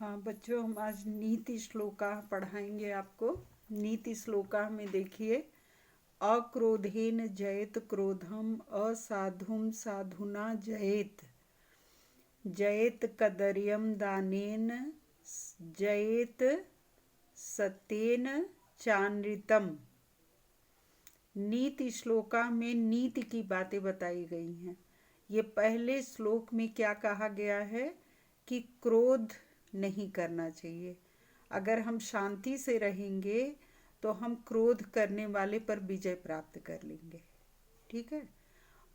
हाँ बच्चों, हम आज नीति श्लोका पढ़ाएंगे आपको। नीति श्लोका में देखिए, अक्रोधेन जयेत क्रोधम असाधुम साधुना जयेत, जयेत कदर्यम दानेन, जयेत सत्येन चानृतम। नीति श्लोका में नीति की बातें बताई गई हैं। ये पहले श्लोक में क्या कहा गया है कि क्रोध नहीं करना चाहिए। अगर हम शांति से रहेंगे तो हम क्रोध करने वाले पर विजय प्राप्त कर लेंगे, ठीक है।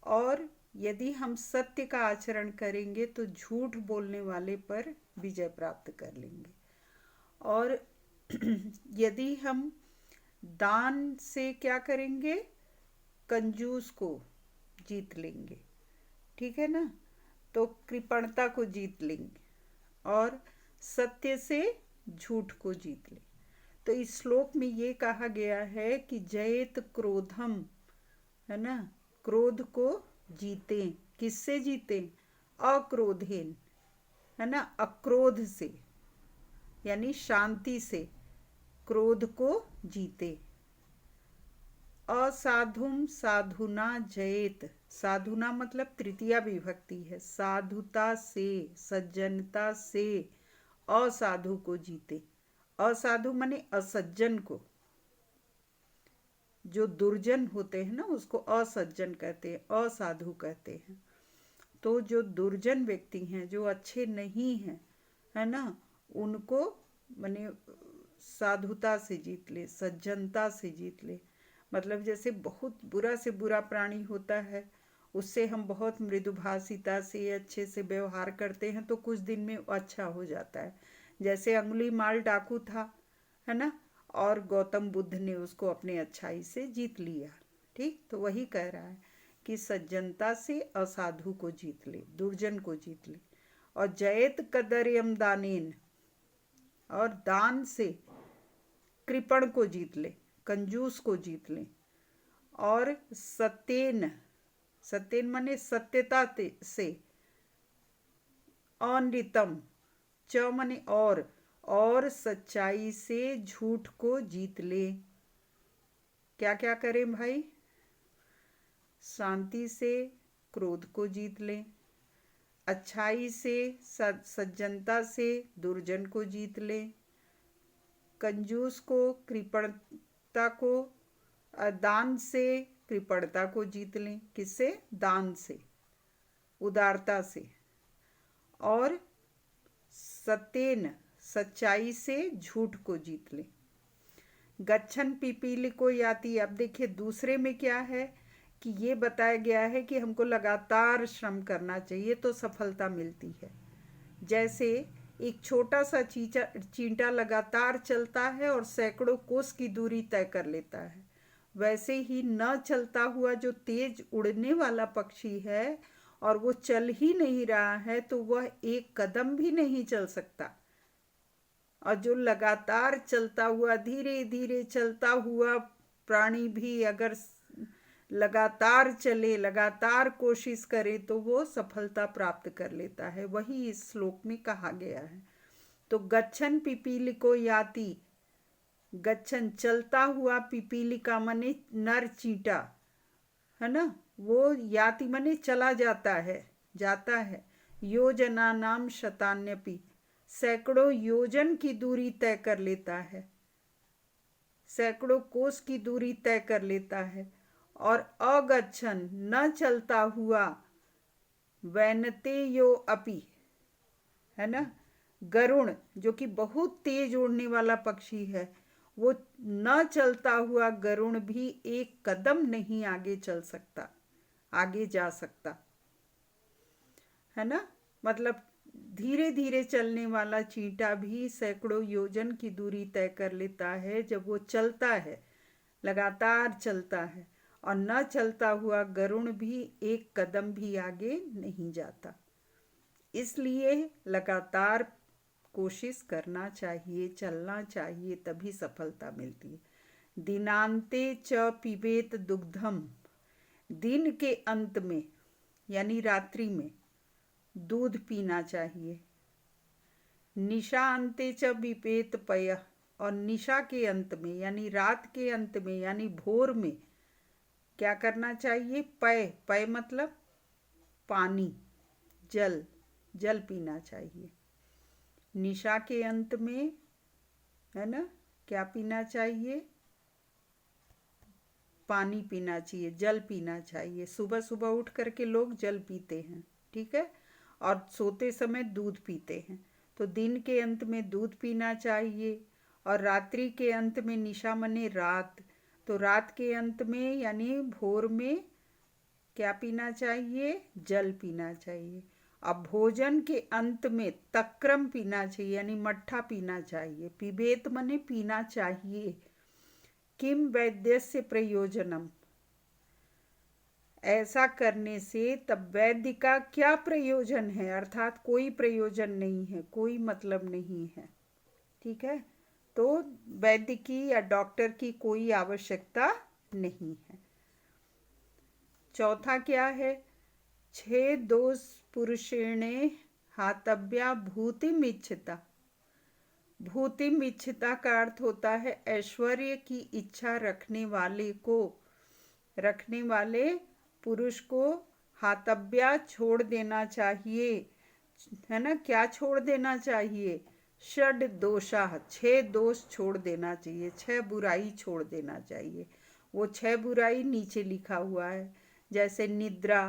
और यदि हम सत्य का आचरण करेंगे तो झूठ बोलने वाले पर विजय प्राप्त कर लेंगे। और यदि हम दान से क्या करेंगे, कंजूस को जीत लेंगे, ठीक है ना। तो कृपणता को जीत लेंगे और सत्य से झूठ को जीत ले। तो इस श्लोक में ये कहा गया है कि जयेत क्रोधम, है ना, क्रोध को जीतें। किससे जीतें? अक्रोधेन, है ना, अक्रोध से, यानी शांति से क्रोध को जीते। असाधुम साधुना जयेत, साधुना मतलब तृतीया विभक्ति है, साधुता से, सज्जनता से असाधु को जीते। असाधु माने असज्जन को, जो दुर्जन होते हैं ना उसको असज्जन कहते हैं, असाधु कहते हैं। तो जो दुर्जन व्यक्ति हैं, जो अच्छे नहीं हैं, है ना, उनको माने साधुता से जीत ले, सज्जनता से जीत ले। मतलब जैसे बहुत बुरा से बुरा प्राणी होता है, उससे हम बहुत मृदुभाषिता से अच्छे से व्यवहार करते हैं तो कुछ दिन में अच्छा हो जाता है। जैसे अंगुलीमाल डाकू था, है ना, और गौतम बुद्ध ने उसको अपने अच्छाई से जीत लिया। ठीक, तो वही कह रहा है कि सज्जनता से असाधु को जीत ले, दुर्जन को जीत ले। और जयत कदर्यम दानेन, और दान से कृपण को जीत ले, कंजूस को जीत ले। और सत्येन, सत्येन माने सत्यता से, अनृतम, च माने और सच्चाई से झूठ को जीत ले। क्या क्या करें भाई? शांति से क्रोध को जीत ले, अच्छाई से सज्जनता से दुर्जन को जीत ले, कंजूस को कृपणता को, दान से कृपणता को जीत लें। किससे? दान से, उदारता से। और सत्येन, सच्चाई से झूठ को जीत लें। गच्छन पिपीलिको याति। अब देखिए दूसरे में क्या है कि ये बताया गया है कि हमको लगातार श्रम करना चाहिए तो सफलता मिलती है। जैसे एक छोटा सा चींटा लगातार चलता है और सैकड़ों कोस की दूरी तय कर लेता है, वैसे ही न चलता हुआ जो तेज उड़ने वाला पक्षी है और वो चल ही नहीं रहा है तो वह एक कदम भी नहीं चल सकता। और जो लगातार चलता हुआ, धीरे धीरे चलता हुआ प्राणी भी अगर लगातार चले, लगातार कोशिश करे तो वो सफलता प्राप्त कर लेता है। वही इस श्लोक में कहा गया है। तो गच्छन पिपीलिको याति, गच्छन चलता हुआ, पिपीलिका मने नर चींटा, है ना, वो याति मने चला जाता है, जाता है। योजना नाम शतान्यपि, सैकड़ों योजन की दूरी तय कर लेता है, सैकड़ों कोस की दूरी तय कर लेता है। और अगच्छन, न चलता हुआ, वैनते यो अपि, है ना, गरुण जो कि बहुत तेज उड़ने वाला पक्षी है, वो न चलता हुआ गरुण भी एक कदम नहीं आगे चल सकता, आगे जा सकता, है ना। मतलब धीरे धीरे चलने वाला चींटा भी सैकड़ों योजन की दूरी तय कर लेता है जब वो चलता है, लगातार चलता है। और न चलता हुआ गरुण भी एक कदम भी आगे नहीं जाता। इसलिए लगातार कोशिश करना चाहिए, चलना चाहिए, तभी सफलता मिलती है। दिनांते च पिबेत दुग्धम, दिन के अंत में यानी रात्रि में दूध पीना चाहिए। निशा अंते च विपेत पय, और निशा के अंत में यानी रात के अंत में यानी भोर में क्या करना चाहिए? पय, पय मतलब पानी, जल, जल पीना चाहिए। निशा के अंत में है ना क्या पीना चाहिए? पानी पीना चाहिए, जल पीना चाहिए। सुबह सुबह उठ करके लोग जल पीते हैं, ठीक है, और सोते समय दूध पीते हैं। तो दिन के अंत में दूध पीना चाहिए, और रात्रि के अंत में, निशा मने रात, तो रात के अंत में यानी भोर में क्या पीना चाहिए? जल पीना चाहिए। अब भोजन के अंत में तक्रम पीना चाहिए यानी मट्ठा पीना चाहिए। पिबेत मने पीना चाहिए। किम वैद्यस्य प्रयोजनम, ऐसा करने से तब वैद्य का क्या प्रयोजन है? अर्थात कोई प्रयोजन नहीं है, कोई मतलब नहीं है, ठीक है। तो वैद्य की या डॉक्टर की कोई आवश्यकता नहीं है। चौथा क्या है? 6 दोष पुरुषेणे हातव्या भूतिमिच्छता। भूतिमिच्छता का अर्थ होता है ऐश्वर्य की इच्छा रखने वाले पुरुष को हातव्या छोड़ देना चाहिए, है ना। क्या छोड़ देना चाहिए? षड दोषा, 6 दोष छोड़ देना चाहिए, 6 बुराई छोड़ देना चाहिए। वो 6 बुराई नीचे लिखा हुआ है, जैसे निद्रा,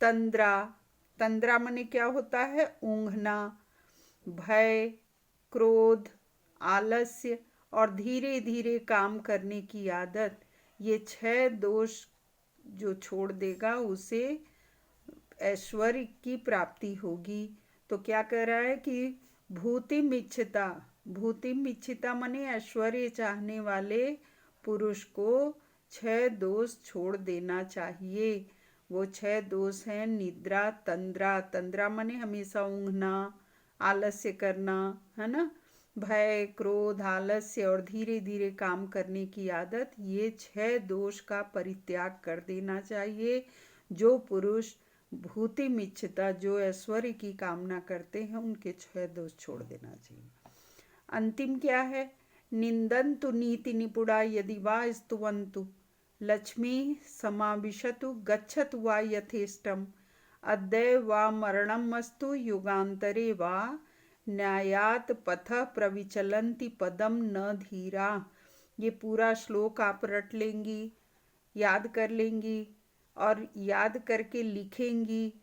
तंद्रा, तंद्रा माने क्या होता है? ऊँघना, भय, क्रोध, आलस्य और धीरे धीरे काम करने की आदत। ये 6 दोष जो छोड़ देगा उसे ऐश्वर्य की प्राप्ति होगी। तो क्या कह रहा है कि भूतिमिच्छता, भूतिमिच्छता माने ऐश्वर्य चाहने वाले पुरुष को 6 दोष छोड़ देना चाहिए। वो 6 दोष हैं निद्रा, तंद्रा, तंद्रा माने हमेशा ऊँघना, आलस्य करना, है ना, भय, क्रोध, आलस्य और धीरे धीरे काम करने की आदत। ये 6 दोष का परित्याग कर देना चाहिए। जो पुरुष भूतिमिच्छता, जो ऐश्वर्य की कामना करते हैं, उनके 6 दोष छोड़ देना चाहिए। अंतिम क्या है? निंदन्तु नीति निपुणा यदि वा स्तुवन्तु, लक्ष्मी समाविशतु गच्छतु वा यथेष्टम, अद्य वा मरणमस्तु युगांतरे वा न्यायात पथ प्रविचलन्ति पदम न धीरा। ये पूरा श्लोक आप रट लेंगी, याद कर लेंगी और याद करके लिखेंगी।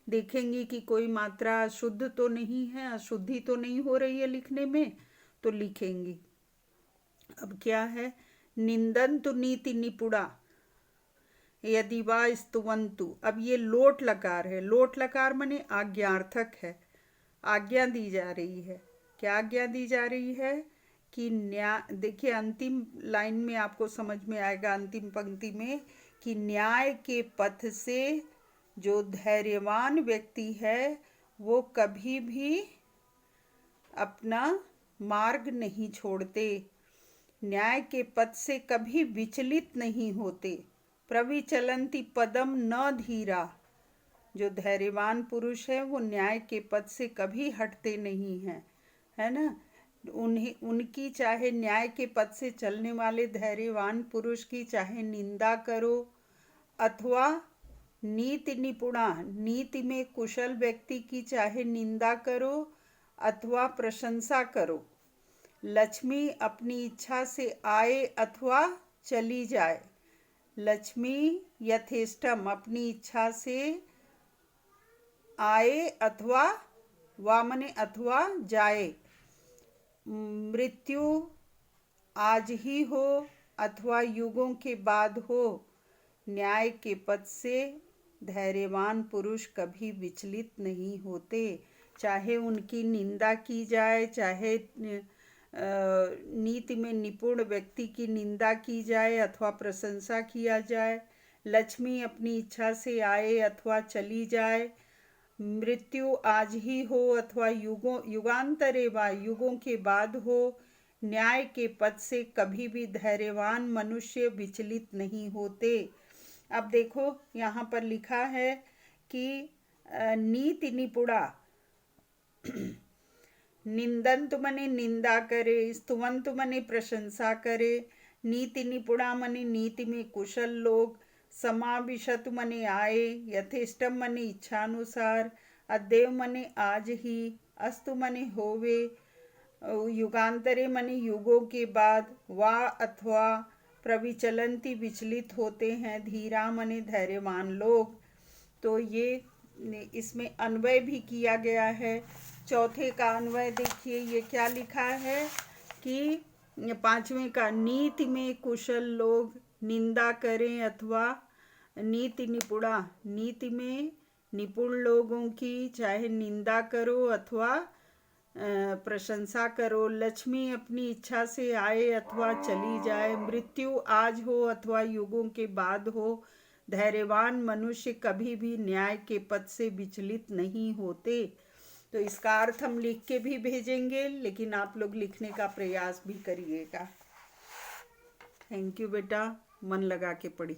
देखेंगी कि कोई मात्रा शुद्ध तो नहीं है, अशुद्धि तो नहीं हो रही है लिखने में, तो लिखेंगी। अब क्या है? निंदन्तु नीति निपुणा यदि वा स्तुवन्तु। अब ये लोट लकार है, लोट लकार माने आज्ञार्थक है, आज्ञा दी जा रही है। क्या आज्ञा दी जा रही है? कि न्याय, देखिए अंतिम लाइन में आपको समझ में आएगा, अंतिम पंक्ति में, कि न्याय के पथ से जो धैर्यवान व्यक्ति है वो कभी भी अपना मार्ग नहीं छोड़ते, न्याय के पथ से कभी विचलित नहीं होते। प्रविचलन्ति पदम न धीरा, जो धैर्यवान पुरुष है वो न्याय के पद से कभी हटते नहीं हैं, है ना। उनकी चाहे न्याय के पद से चलने वाले धैर्यवान पुरुष की चाहे निंदा करो अथवा नीति निपुणा, नीति में कुशल व्यक्ति की चाहे निंदा करो अथवा प्रशंसा करो, लक्ष्मी अपनी इच्छा से आए अथवा चली जाए, लक्ष्मी यथेष्टम अपनी इच्छा से आए अथवा वामने अथवा जाए, मृत्यु आज ही हो अथवा युगों के बाद हो, न्याय के पथ से धैर्यवान पुरुष कभी विचलित नहीं होते। चाहे उनकी निंदा की जाए, चाहे नीति में निपुण व्यक्ति की निंदा की जाए अथवा प्रशंसा किया जाए, लक्ष्मी अपनी इच्छा से आए अथवा चली जाए, मृत्यु आज ही हो अथवा युगांतरे वा युगों के बाद हो, न्याय के पद से कभी भी धैर्यवान मनुष्य विचलित नहीं होते। अब देखो यहाँ पर लिखा है कि नीति निपुणा निंदंत मने निंदा करे, स्तुवंत मने प्रशंसा करे, नीति निपुणा मने नीति में कुशल लोग, समाविशत मने आए, यथेष्टम मने इच्छानुसार, अद्यव मने आज ही, अस्तु मने होवे, युगांतरे मने युगों के बाद, वा अथवा, प्रविचलंती विचलित होते हैं, धीरा मने धैर्यवान लोग। तो ये इसमें अन्वय भी किया गया है। चौथे का अन्वय देखिए, ये क्या लिखा है कि पांचवें का, नीति में कुशल लोग निंदा करें अथवा नीति निपुणा, नीति में निपुण लोगों की चाहे निंदा करो अथवा प्रशंसा करो, लक्ष्मी अपनी इच्छा से आए अथवा चली जाए, मृत्यु आज हो अथवा युगों के बाद हो, धैर्यवान मनुष्य कभी भी न्याय के पथ से विचलित नहीं होते। तो इसका अर्थ हम लिख के भी भेजेंगे, लेकिन आप लोग लिखने का प्रयास भी करिएगा। थैंक यू बेटा, मन लगा के पढ़िए।